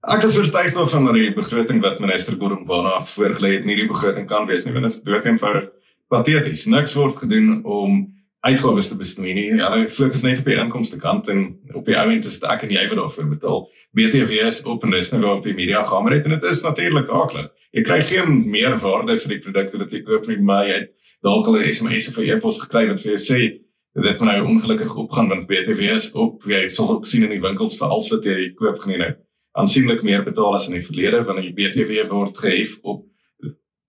Ek is oortuig daarvan dat die begroting wat minister Gordhan Bona voorgelê het nie die begroting kan wees nie, want dit is dood eenvoudig pateties. Niks word gedoen om uitgawes te besnoei nie. Hulle fokus net op die inkomste kant en op die ou end is dit ek en jy wat daarvoor betaal. BTW is op en dis nou waar op die media gamer het en dit is natuurlik akelig. Jy kry geen meer waarde vir die produkte wat jy koop nie, maar jy het dalk al 'n SMS of 'n e-pos gekry wat vir jou sê dit moet nou ongelukkig opgaan want BTW is op. Jy sal ook sien in die winkels vir alles wat jy koop gaan jy nou aansienlik meer betaal as in die verlede, want die BTW word gehef op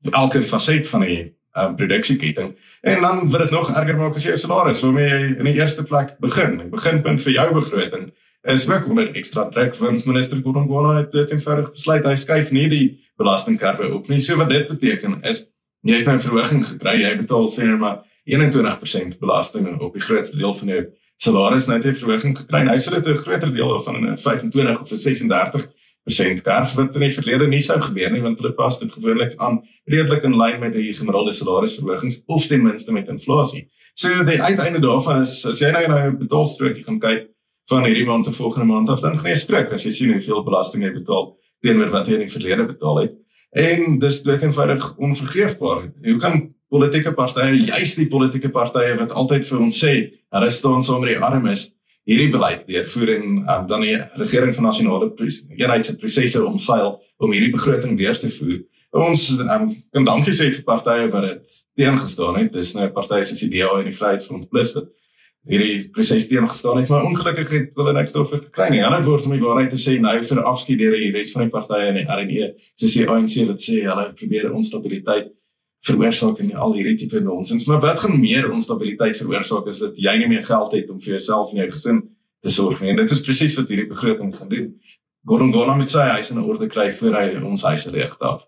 elke faset van die produksieketting. En dan wil dit nog erger maak as jou salaris, waarmee jy in die eerste plek begin. Die beginpunt vir jou begroting is ook onder extra druk, want minister Gordhan Bona het dit eenvoudig besluit, hy skuif nie die belastingkurwe op nie. So wat dit beteken is, jy het nou 'n verhoging gekry, jy betaal sê nou maar 21% belasting op die grootste deel van jou salaris, nou het jy 'n verhoging gekry, nou sal dit 'n groter deel van 'n 25 of 'n 36% kerf, wat in die verlede nie sou gebeur nie, want hulle pas dit gewoonlik aan redelik in lyn met die gemiddelde salarisverhogings, of ten minste met inflasie. So die uiteinde daarvan is, as jy nou na jou betaalstrokie gaan kyk, van hierdie maand te volgende maand af, dan gaan jy stryk, as jy sien hoeveel belasting jy betaal, teenoor wat jy in die verlede betaal het. En dis dit eenvoudig onvergeefbaar. Hoe kan politieke partye, juist die politieke partye wat altyd vir ons sê, hulle staan saam met die armes, hierdie beleid deurvoer en dan die regering van nasionale eenheidse prosesse omseil om hierdie begroting deur te voer. Ons kan dankie sê vir partye wat dit teengestaan het. Dis nou partye soos die DA en die Vryheidsfront Plus wat hierdie proses teengestaan het, maar ongelukkig het hulle niks daarvoor gekry nie. Ander woord om die waarheid te sê, nou vir afskeid deur die res van die partye in die RNE, soos die ANC wat sê, hulle probeer onstabiliteit veroorsaak en al hierdie tipe nonsens. Maar wat gaan meer onstabiliteit veroorsaak is dat jy nie meer geld het om vir jouself en jou gesin te sorg nie. En dit is presies wat hierdie begroting gaan doen. Gordhan Bona moet sy huis in orde kry voor hy ons huis leeg tap.